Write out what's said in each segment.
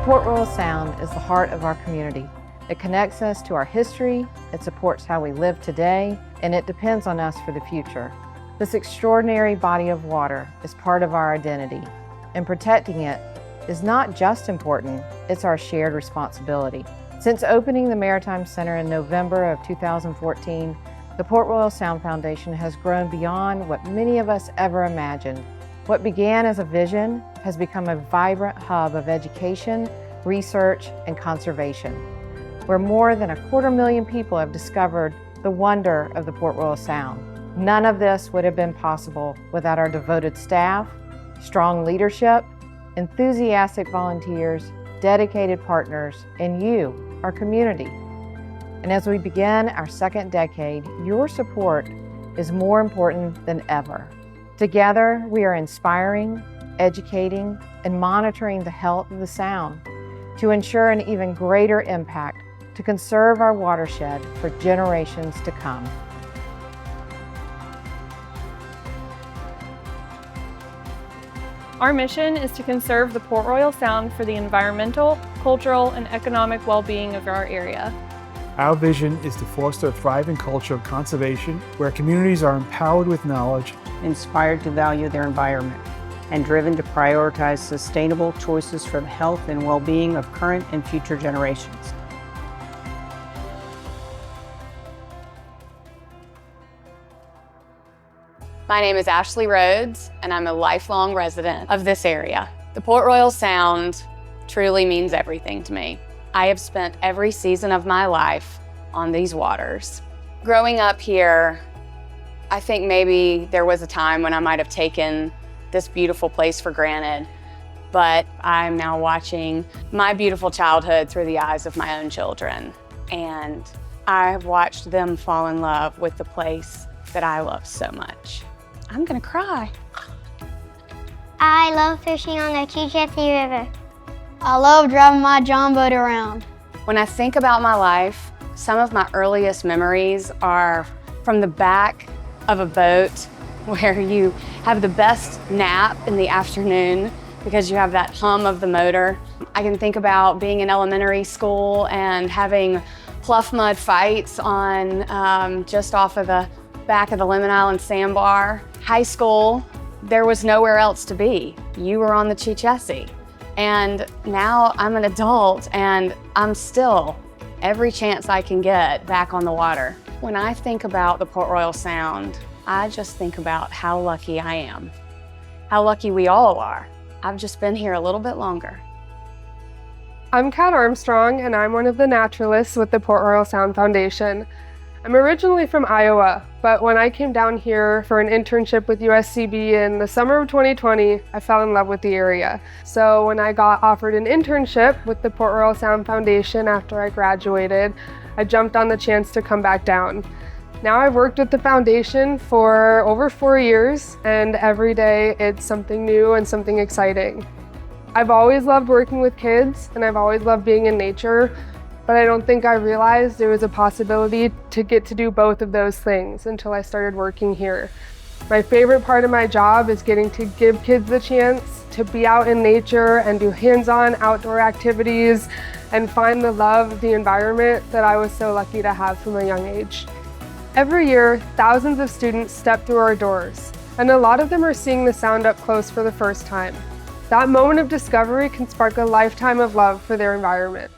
Port Royal Sound is the heart of our community. It connects us to our history, it supports how we live today, and it depends on us for the future. This extraordinary body of water is part of our identity, and protecting it is not just important, it's our shared responsibility. Since opening the Maritime Center in November of 2014, the Port Royal Sound Foundation has grown beyond what many of us ever imagined. What began as a vision has become a vibrant hub of education, research, and conservation, where more than 250,000 people have discovered the wonder of the Port Royal Sound. None of this would have been possible without our devoted staff, strong leadership, enthusiastic volunteers, dedicated partners, and you, our community. And as we begin our second decade, your support is more important than ever. Together, we are inspiring, educating, and monitoring the health of the sound to ensure an even greater impact to conserve our watershed for generations to come. Our mission is to conserve the Port Royal Sound for the environmental, cultural, and economic well-being of our area. Our vision is to foster a thriving culture of conservation where communities are empowered with knowledge, inspired to value their environment, and driven to prioritize sustainable choices for the health and well-being of current and future generations. My name is Ashley Rhodes, and I'm a lifelong resident of this area. The Port Royal Sound truly means everything to me. I have spent every season of my life on these waters. Growing up here, I think maybe there was a time when I might have taken this beautiful place for granted, but I'm now watching my beautiful childhood through the eyes of my own children, and I've watched them fall in love with the place that I love so much. I'm gonna cry. I love fishing on the Chichetsee River. I love driving my John boat around. When I think about my life, some of my earliest memories are from the back of a boat where you have the best nap in the afternoon because you have that hum of the motor. I can think about being in elementary school and having pluff mud fights on just off of the back of the Lemon Island Sandbar. High school, there was nowhere else to be. You were on the Chichetsee. And now I'm an adult and I'm still, every chance I can get, back on the water. When I think about the Port Royal Sound, I just think about how lucky I am, how lucky we all are. I've just been here a little bit longer. I'm Kat Armstrong, and I'm one of the naturalists with the Port Royal Sound Foundation. I'm originally from Iowa, but when I came down here for an internship with USCB in the summer of 2020, I fell in love with the area. So when I got offered an internship with the Port Royal Sound Foundation after I graduated, I jumped on the chance to come back down. Now I've worked with the foundation for over 4 years, and every day it's something new and something exciting. I've always loved working with kids, and I've always loved being in nature, but I don't think I realized there was a possibility to get to do both of those things until I started working here. My favorite part of my job is getting to give kids the chance to be out in nature and do hands-on outdoor activities and find the love of the environment that I was so lucky to have from a young age. Every year, thousands of students step through our doors, and a lot of them are seeing the sound up close for the first time. That moment of discovery can spark a lifetime of love for their environment.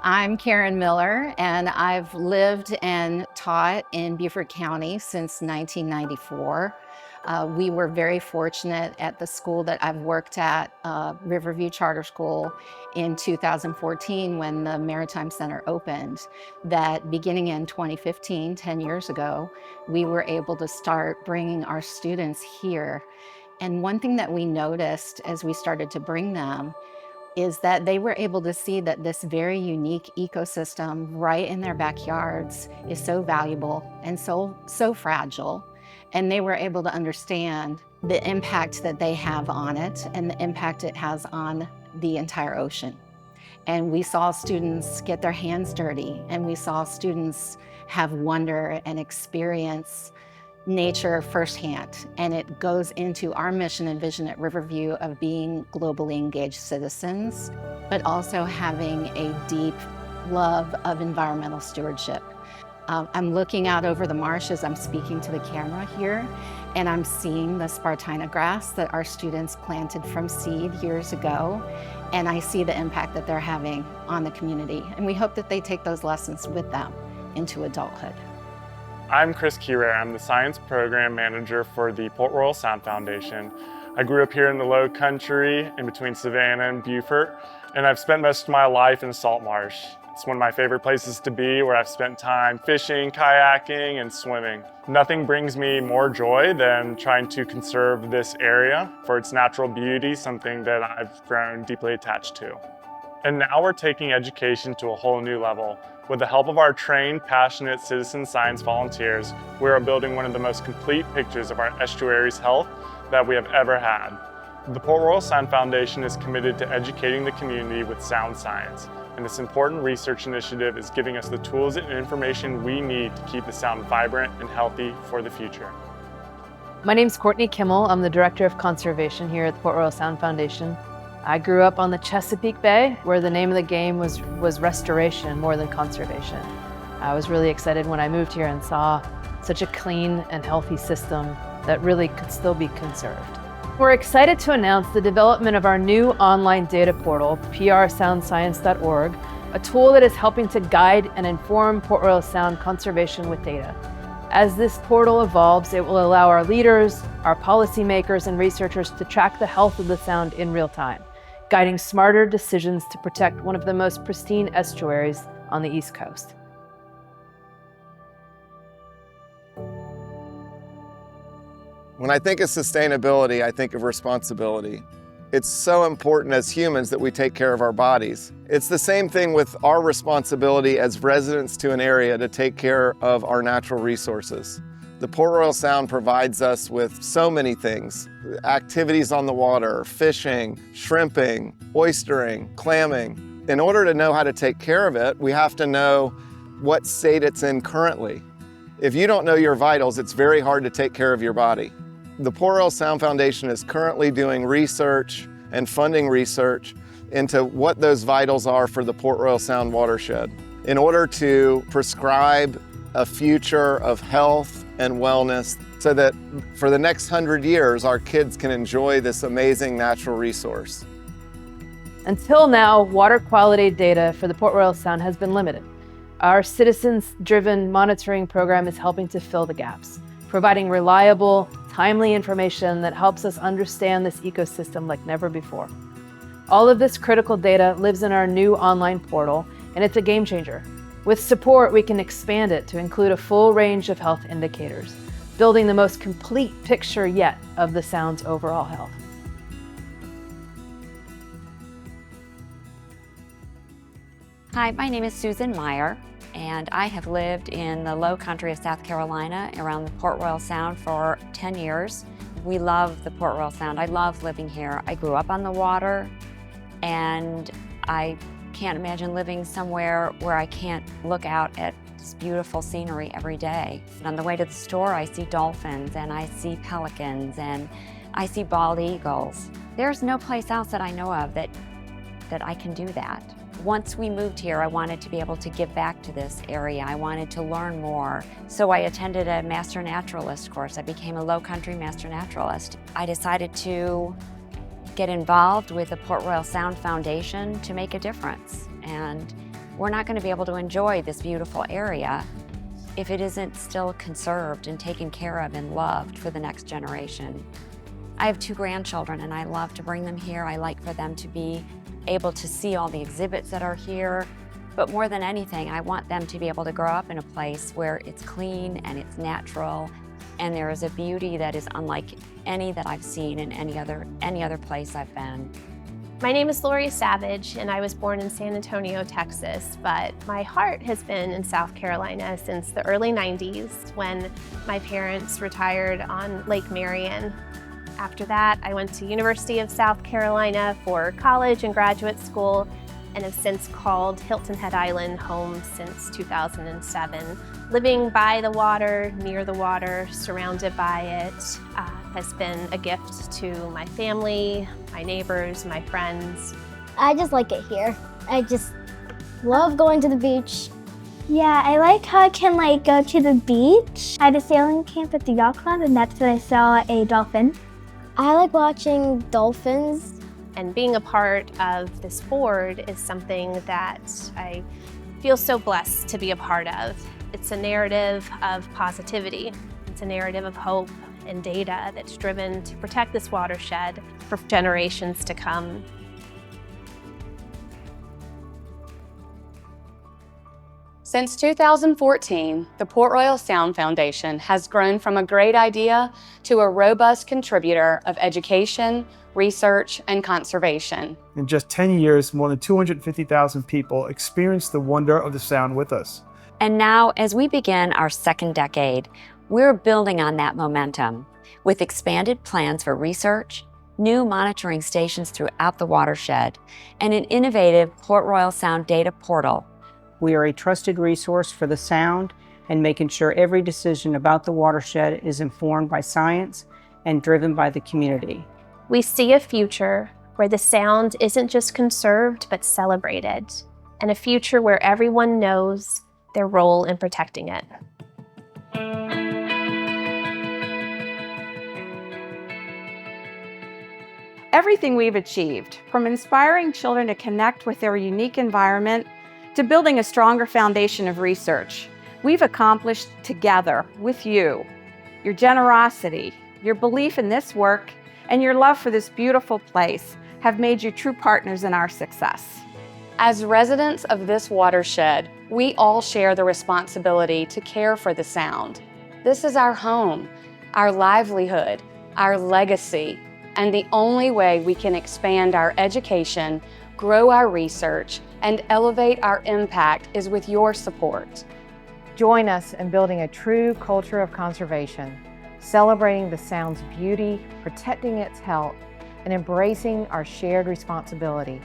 I'm Karen Miller, and I've lived and taught in Beaufort County since 1994. We were very fortunate at the school that I've worked at, Riverview Charter School, in 2014 when the Maritime Center opened, that beginning in 2015, 10 years ago, we were able to start bringing our students here. And one thing that we noticed as we started to bring them is that they were able to see that this very unique ecosystem right in their backyards is so valuable and so fragile. And they were able to understand the impact that they have on it and the impact it has on the entire ocean. And we saw students get their hands dirty, and we saw students have wonder and experience nature firsthand. And it goes into our mission and vision at Riverview of being globally engaged citizens. but also having a deep love of environmental stewardship. I'm looking out over the marsh as I'm speaking to the camera here, and I'm seeing the Spartina grass that our students planted from seed years ago, and I see the impact that they're having on the community, and we hope that they take those lessons with them into adulthood. I'm Chris Keyrer. I'm the Science Program Manager for the Port Royal Sound Foundation. I grew up here in the Low Country in between Savannah and Beaufort, and I've spent most of my life in the salt marsh. It's one of my favorite places to be, where I've spent time fishing, kayaking, and swimming. Nothing brings me more joy than trying to conserve this area for its natural beauty, something that I've grown deeply attached to. And now we're taking education to a whole new level. With the help of our trained, passionate citizen science volunteers, we are building one of the most complete pictures of our estuary's health that we have ever had. The Port Royal Sound Foundation is committed to educating the community with sound science, and this important research initiative is giving us the tools and information we need to keep the sound vibrant and healthy for the future. My name's Courtney Kimmel. I'm the Director of Conservation here at the Port Royal Sound Foundation. I grew up on the Chesapeake Bay, where the name of the game was restoration more than conservation. I was really excited when I moved here and saw such a clean and healthy system that really could still be conserved. We're excited to announce the development of our new online data portal, prsoundscience.org, a tool that is helping to guide and inform Port Royal Sound conservation with data. As this portal evolves, it will allow our leaders, our policymakers, and researchers to track the health of the sound in real time, guiding smarter decisions to protect one of the most pristine estuaries on the East Coast. When I think of sustainability, I think of responsibility. It's so important as humans that we take care of our bodies. It's the same thing with our responsibility as residents to an area to take care of our natural resources. The Port Royal Sound provides us with so many things. Activities on the water, fishing, shrimping, oystering, clamming. In order to know how to take care of it, we have to know what state it's in currently. If you don't know your vitals, it's very hard to take care of your body. The Port Royal Sound Foundation is currently doing research and funding research into what those vitals are for the Port Royal Sound watershed in order to prescribe a future of health and wellness so that for the next 100 years, our kids can enjoy this amazing natural resource. Until now, water quality data for the Port Royal Sound has been limited. Our citizens-driven monitoring program is helping to fill the gaps, providing reliable, timely information that helps us understand this ecosystem like never before. All of this critical data lives in our new online portal, and it's a game changer. With support, we can expand it to include a full range of health indicators, building the most complete picture yet of the sound's overall health. Hi, my name is Susan Meyer, and I have lived in the Low Country of South Carolina around the Port Royal Sound for 10 years. We love the Port Royal Sound. I love living here. I grew up on the water, and I can't imagine living somewhere where I can't look out at this beautiful scenery every day. And on the way to the store, I see dolphins, and I see pelicans, and I see bald eagles. There's no place else that I know of that I can do that. Once we moved here, I wanted to be able to give back to this area. I wanted to learn more. So I attended a Master Naturalist course. I became a Low Country Master Naturalist. I decided to get involved with the Port Royal Sound Foundation to make a difference. And we're not going to be able to enjoy this beautiful area if it isn't still conserved and taken care of and loved for the next generation. I have 2 grandchildren, and I love to bring them here. I like for them to be able to see all the exhibits that are here. But more than anything, I want them to be able to grow up in a place where it's clean and it's natural, and there is a beauty that is unlike any that I've seen in any other place I've been. My name is Lori Savage, and I was born in San Antonio, Texas, but my heart has been in South Carolina since the early 90s when my parents retired on Lake Marion. After that, I went to University of South Carolina for college and graduate school, and have since called Hilton Head Island home since 2007. Living by the water, near the water, surrounded by it, has been a gift to my family, my neighbors, my friends. I just like it here. I just love going to the beach. Yeah, I like how I can go to the beach. I had a sailing camp at the yacht club, and that's when I saw a dolphin. I like watching dolphins. And being a part of this board is something that I feel so blessed to be a part of. It's a narrative of positivity. It's a narrative of hope and data that's driven to protect this watershed for generations to come. Since 2014, the Port Royal Sound Foundation has grown from a great idea to a robust contributor of education, research, and conservation. In just 10 years, more than 250,000 people experienced the wonder of the sound with us. And now, as we begin our second decade, we're building on that momentum with expanded plans for research, new monitoring stations throughout the watershed, and an innovative Port Royal Sound data portal. We are a trusted resource for the sound and making sure every decision about the watershed is informed by science and driven by the community. We see a future where the sound isn't just conserved but celebrated, and a future where everyone knows their role in protecting it. Everything we've achieved, from inspiring children to connect with their unique environment to building a stronger foundation of research, we've accomplished together with you. Your generosity, your belief in this work, and your love for this beautiful place have made you true partners in our success. As residents of this watershed, we all share the responsibility to care for the sound. This is our home, our livelihood, our legacy, and the only way we can expand our education, grow our research, and elevate our impact is with your support. Join us in building a true culture of conservation, celebrating the sound's beauty, protecting its health, and embracing our shared responsibility.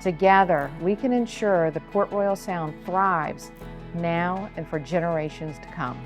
Together, we can ensure the Port Royal Sound thrives now and for generations to come.